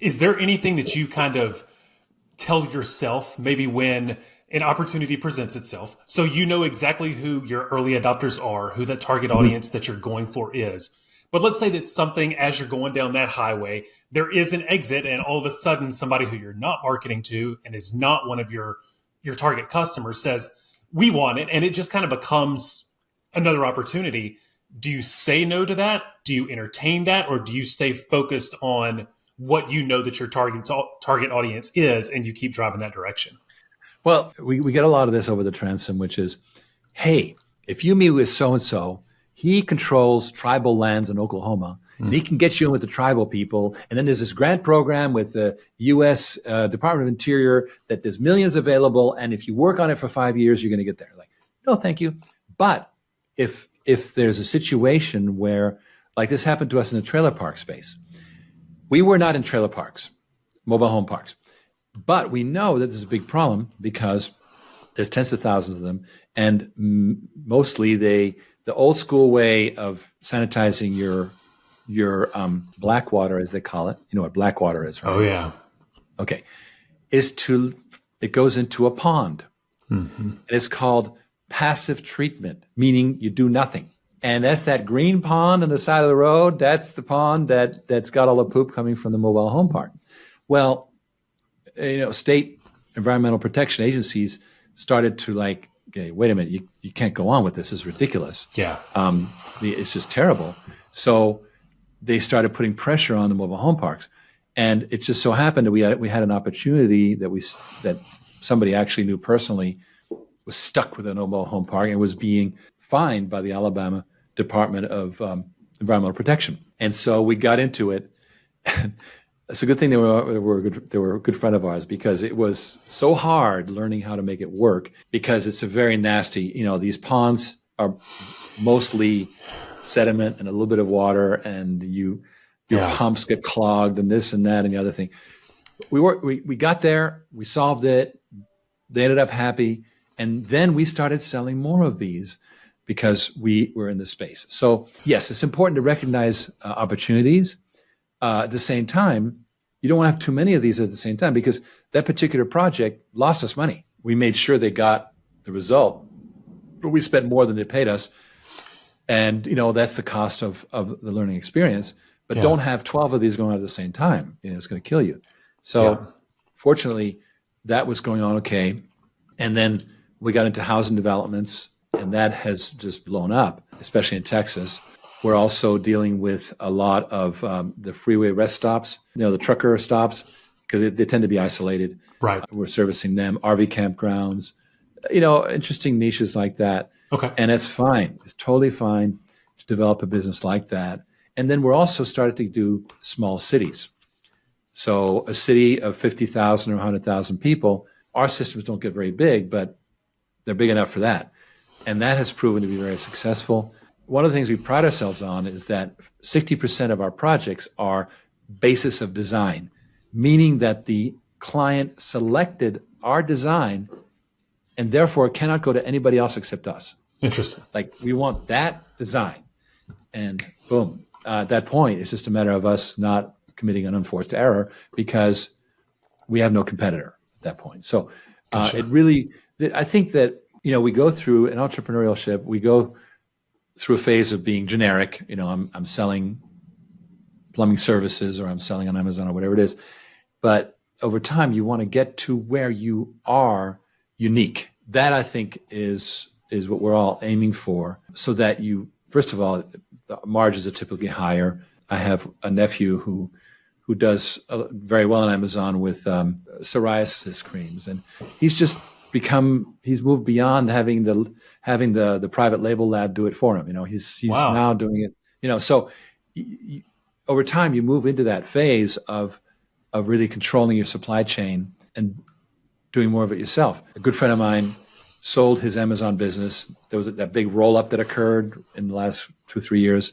Is there anything that you kind of tell yourself maybe when an opportunity presents itself, so you know exactly who your early adopters are, who the target audience that you're going for is? But let's say that something, as you're going down that highway, there is an exit, and all of a sudden somebody who you're not marketing to and is not one of your target customers says, we want it, and it just kind of becomes another opportunity. Do you say no to that? Do you entertain that? Or do you stay focused on what you know that your target audience is, and you keep driving that direction? Well, we get a lot of this over the transom, which is, hey, if you meet with so-and-so, he controls tribal lands in Oklahoma, and he can get you in with the tribal people. And then there's this grant program with the U.S. Department of Interior that there's millions available. And if you work on it for 5 years, you're going to get there. Like, no, thank you. But if there's a situation where, like this happened to us in the trailer park space, we were not in trailer parks, mobile home parks. But we know that this is a big problem because there's tens of thousands of them. And mostly the old school way of sanitizing your black water, as they call it, you know what black water is, right? Oh, yeah. Okay. It goes into a pond. And it's called passive treatment, meaning you do nothing. And that's that green pond on the side of the road. That's the pond that's got all the poop coming from the mobile home park. Well, state environmental protection agencies started to like, okay, wait a minute, you can't go on with this. This is ridiculous. Yeah. It's just terrible. So they started putting pressure on the mobile home parks. And it just so happened that we had an opportunity that somebody actually knew personally was stuck with a mobile home park and was being fined by the Alabama Department of Environmental Protection. And so we got into it. It's a good thing they were a good friend of ours, because it was so hard learning how to make it work, because it's a very nasty, these ponds are mostly sediment and a little bit of water, and your pumps get clogged and this and that and the other thing. We got there, we solved it. They ended up happy. And then we started selling more of these because we were in the space. So yes, it's important to recognize opportunities. At the same time, you don't want to have too many of these at the same time, because that particular project lost us money. We made sure they got the result, but we spent more than they paid us. And, that's the cost of the learning experience. But don't have 12 of these going on at the same time. It's going to kill you. So fortunately, that was going on okay. And then we got into housing developments, and that has just blown up, especially in Texas. We're also dealing with a lot of the freeway rest stops, the trucker stops, because they tend to be isolated. Right. We're servicing them, RV campgrounds, interesting niches like that. Okay. And it's fine. It's totally fine to develop a business like that. And then we're also starting to do small cities. So a city of 50,000 or 100,000 people, our systems don't get very big, but they're big enough for that. And that has proven to be very successful. One of the things we pride ourselves on is that 60% of our projects are basis of design, meaning that the client selected our design and therefore cannot go to anybody else except us. Interesting. Like, we want that design. And boom, at that point, it's just a matter of us not committing an unforced error, because we have no competitor at that point. So Gotcha. I think that, we go through an entrepreneurship, we go through a phase of being generic. I'm selling plumbing services, or I'm selling on Amazon, or whatever it is. But over time, you want to get to where you are unique. That, I think, is what we're all aiming for, so that first of all, the margins are typically higher. I have a nephew who does very well on Amazon with psoriasis creams, and he's moved beyond having the private label lab do it for him. He's Wow. now doing it. So over time, you move into that phase of really controlling your supply chain and doing more of it yourself. A good friend of mine sold his Amazon business. There was that big roll up that occurred in the last 2-3 years.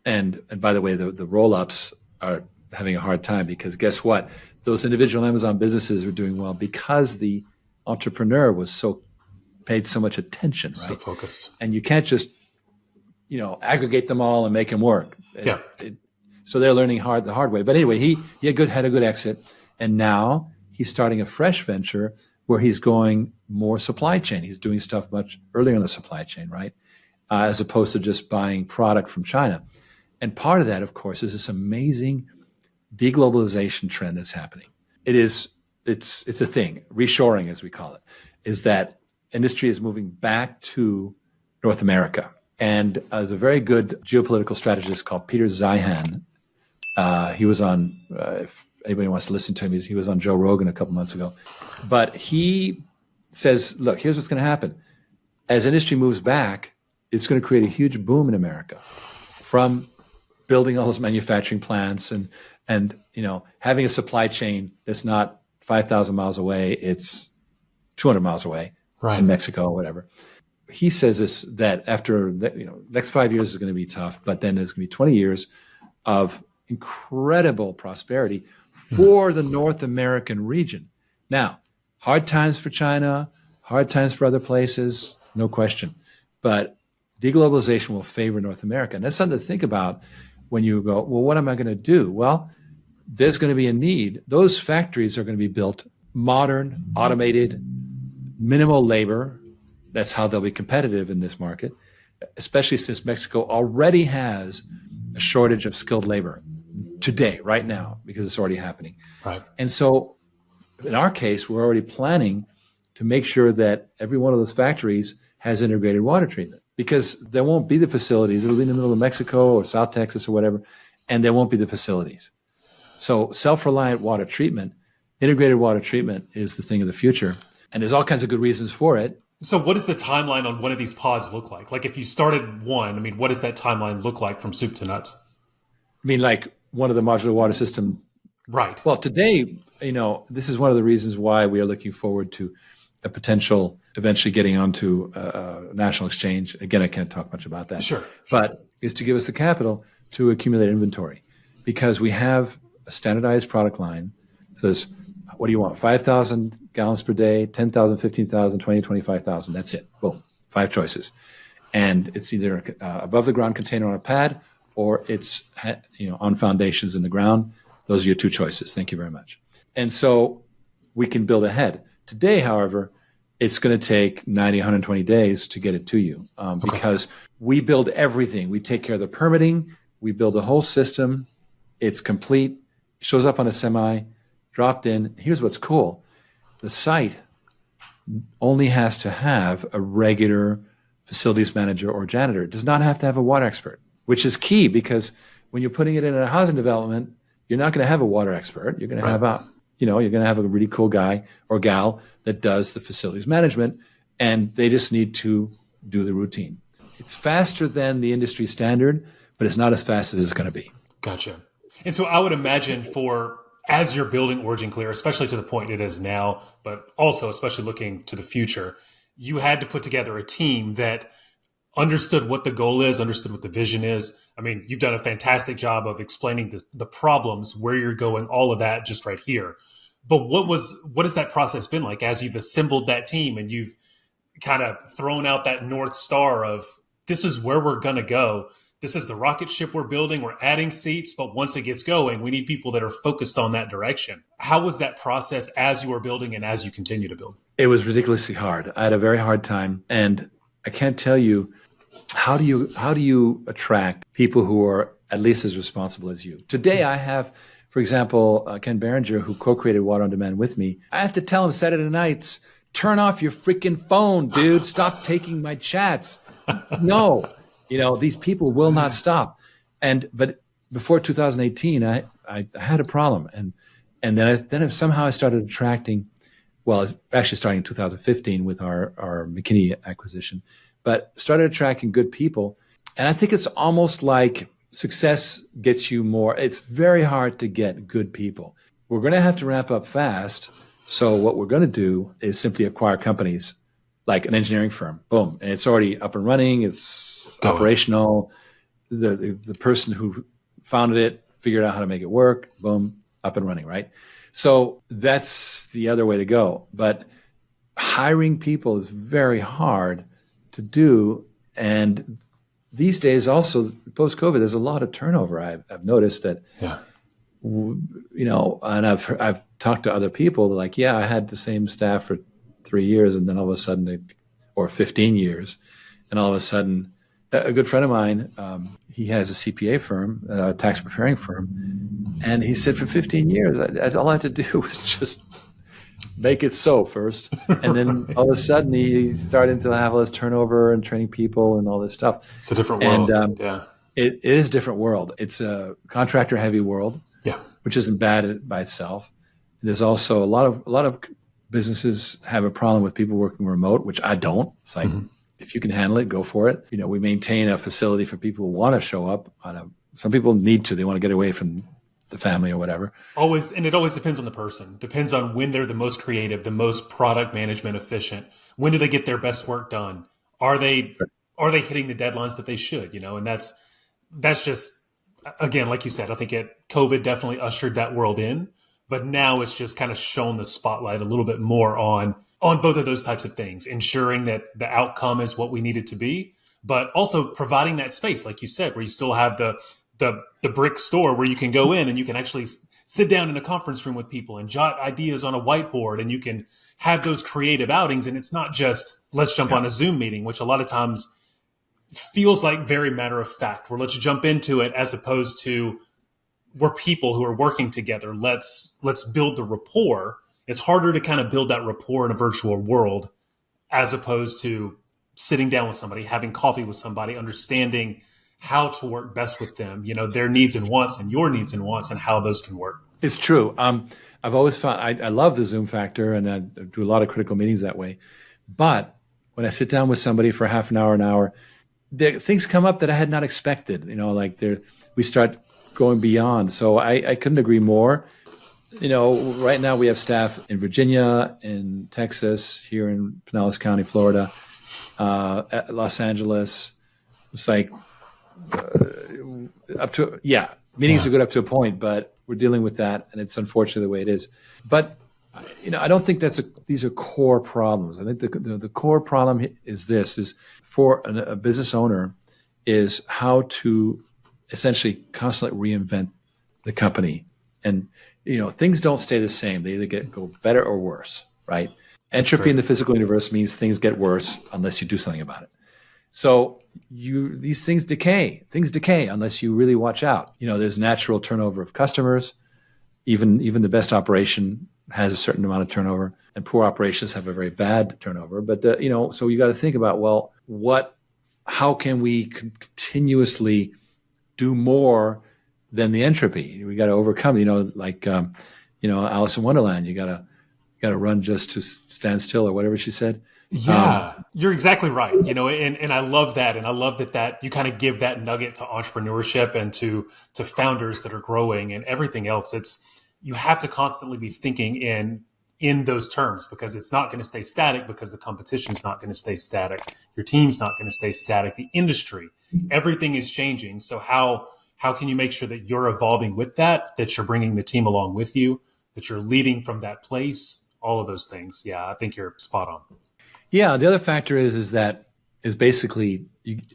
And by the way, the roll ups are having a hard time, because guess what? Those individual Amazon businesses were doing well because the entrepreneur paid so much attention, right? So focused. And you can't just, aggregate them all and make them work. Yeah. So they're learning the hard way. But anyway, he had a good exit. And now he's starting a fresh venture where he's going more supply chain. He's doing stuff much earlier in the supply chain, right? As opposed to just buying product from China. And part of that, of course, is this amazing deglobalization trend that's happening. It's a thing, reshoring as we call it, is that industry is moving back to North America. And there's a very good geopolitical strategist called Peter Zeihan. He was on, if anybody wants to listen to him, he was on Joe Rogan a couple months ago. But he says, look, here's what's going to happen. As industry moves back, it's going to create a huge boom in America from building all those manufacturing plants and having a supply chain that's not 5,000 miles away, it's 200 miles away, right, in Mexico or whatever. He says that after next 5 years is going to be tough, but then there's going to be 20 years of incredible prosperity for the North American region. Now, hard times for China, hard times for other places, no question. But deglobalization will favor North America. And that's something to think about when you go, well, what am I going to do? Well, there's going to be a need. Those factories are going to be built modern, automated, minimal labor. That's how they'll be competitive in this market, especially since Mexico already has a shortage of skilled labor today, right now, because it's already happening. Right. And so in our case, we're already planning to make sure that every one of those factories has integrated water treatment, because there won't be the facilities. It'll be in the middle of Mexico or South Texas or whatever, and there won't be the facilities. So self-reliant water treatment, integrated water treatment is the thing of the future. And there's all kinds of good reasons for it. So what does the timeline on one of these pods look like? Like if you started one, what does that timeline look like from soup to nuts? I mean, like one of the modular water system. Right. Well, today, this is one of the reasons why we are looking forward to a potential eventually getting onto a national exchange. Again, I can't talk much about that. Sure. But is to give us the capital to accumulate inventory, because we have a standardized product line. So there's, what do you want? 5,000 gallons per day, 10,000, 15,000, 20, 25,000. That's it. Boom. 5 choices. And it's either above the ground container on a pad, or it's on foundations in the ground. Those are your 2 choices. Thank you very much. And so we can build ahead. Today, however, it's going to take 90, 120 days to get it to you, because we build everything. We take care of the permitting. We build the whole system. It's complete. Shows up on a semi, dropped in. Here's what's cool. The site only has to have a regular facilities manager or janitor. It does not have to have a water expert, which is key, because when you're putting it in a housing development, you're not going to have a water expert. You're going to have you're going to have a really cool guy or gal that does the facilities management, and they just need to do the routine. It's faster than the industry standard, but it's not as fast as it's going to be. Gotcha. And so I would imagine as you're building OriginClear, especially to the point it is now, but also especially looking to the future, you had to put together a team that understood what the goal is, understood what the vision is. You've done a fantastic job of explaining the problems, where you're going, all of that just right here. But what has that process been like as you've assembled that team and you've kind of thrown out that North Star of, this is where we're going to go. This is the rocket ship we're building. We're adding seats, but once it gets going, we need people that are focused on that direction. How was that process as you were building and as you continue to build? It was ridiculously hard. I had a very hard time, and I can't tell you, how do you attract people who are at least as responsible as you? Today, I have, for example, Ken Berenger, who co-created Water on Demand with me. I have to tell him Saturday nights, turn off your freaking phone, dude. Stop taking my chats. No. These people will not stop. But before 2018, I had a problem. And then somehow I started attracting, well, actually starting in 2015 with our McKinney acquisition, but started attracting good people. And I think it's almost like success gets you more. It's very hard to get good people. We're going to have to ramp up fast. So what we're going to do is simply acquire companies like an engineering firm. Boom. And it's already up and running. It's operational. The person who founded it figured out how to make it work. Boom, up and running, right? So that's the other way to go. But hiring people is very hard to do. And these days also post-COVID, there's a lot of turnover. I've noticed that, Yeah. And I've talked to other people like, yeah, I had the same staff for 3 years, and then all of a sudden or 15 years, and all of a sudden, a good friend of mine, he has a CPA firm, a tax preparing firm, and he said for 15 years, all I had to do was just make it so first, and then all of a sudden he started to have all this turnover and training people and all this stuff. It's a different world. And yeah. it is a different world. It's a contractor heavy world, Yeah. which isn't bad by itself. There's also a lot of businesses have a problem with people working remote, which I don't. It's like, if you can handle it, go for it. We maintain a facility for people who want to show up. Some people need to. They want to get away from the family or whatever. Always, and it always depends on the person. Depends on when they're the most creative, the most product management efficient. When do they get their best work done? Are they hitting the deadlines that they should? And that's just, again, like you said, I think COVID definitely ushered that world in. But now it's just kind of shown the spotlight a little bit more on both of those types of things, ensuring that the outcome is what we need it to be, but also providing that space, like you said, where you still have the brick store where you can go in and you can actually sit down in a conference room with people and jot ideas on a whiteboard, and you can have those creative outings. And it's not just, let's jump on a Zoom meeting, which a lot of times feels like very matter of fact, where let's jump into it, as opposed to, we're people who are working together. Let's build the rapport. It's harder to kind of build that rapport in a virtual world, as opposed to sitting down with somebody, having coffee with somebody, understanding how to work best with them, their needs and wants and your needs and wants, and how those can work. It's true. I've always found I love the Zoom factor, and I do a lot of critical meetings that way. But when I sit down with somebody for half an hour, things come up that I had not expected. We start going beyond. So I couldn't agree more. Right now we have staff in Virginia, in Texas, here in Pinellas County, Florida, Los Angeles. It's like meetings are good up to a point, but we're dealing with that, and it's unfortunately the way it is. But I don't think these are core problems. I think the core problem is for a business owner is how to essentially constantly reinvent the company. And, things don't stay the same. They either go better or worse, right? Entropy in the physical universe means things get worse unless you do something about it. So these things decay. Things decay unless you really watch out. There's natural turnover of customers. Even the best operation has a certain amount of turnover, and poor operations have a very bad turnover. But so you got to think about, well, how can we continuously do more than the entropy? We got to overcome, Alice in Wonderland, you got to run just to stand still, or whatever she said. Yeah, you're exactly right. And I love that. And I love that you kind of give that nugget to entrepreneurship and to founders that are growing and everything else. You have to constantly be thinking in those terms, because it's not going to stay static, because the competition's not going to stay static. Your team's not going to stay static. The industry, everything is changing. So how can you make sure that you're evolving with that you're bringing the team along with you, that you're leading from that place, all of those things. Yeah, I think you're spot on. Yeah. The other factor is basically,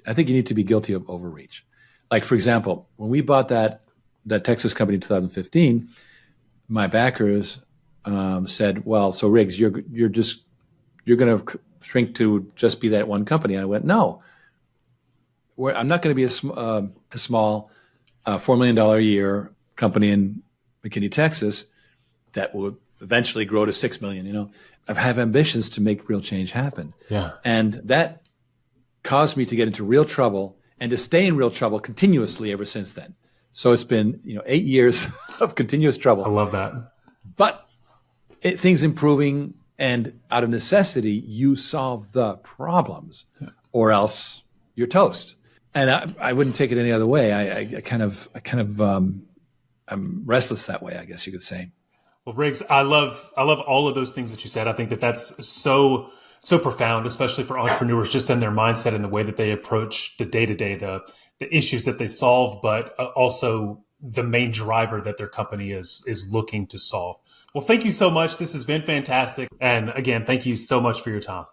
I think you need to be guilty of overreach. Like, for example, when we bought that Texas company in 2015, my backers said, well, so Riggs, you're going to shrink to just be that one company. And I went, no, I'm not going to be a small $4 million a year company in McKinney, Texas, that will eventually grow to 6 million. I have ambitions to make real change happen. Yeah. And that caused me to get into real trouble and to stay in real trouble continuously ever since then. So it's been, 8 years of continuous trouble. I love that. But things improving, and out of necessity, you solve the problems, or else you're toast. And I wouldn't take it any other way. I'm restless that way, I guess you could say. Well, Riggs, I love all of those things that you said. I think that's so profound, especially for entrepreneurs, just in their mindset and the way that they approach the day-to-day, the issues that they solve, but also the main driver that their company is looking to solve. Well, thank you so much. This has been fantastic. And again, thank you so much for your time.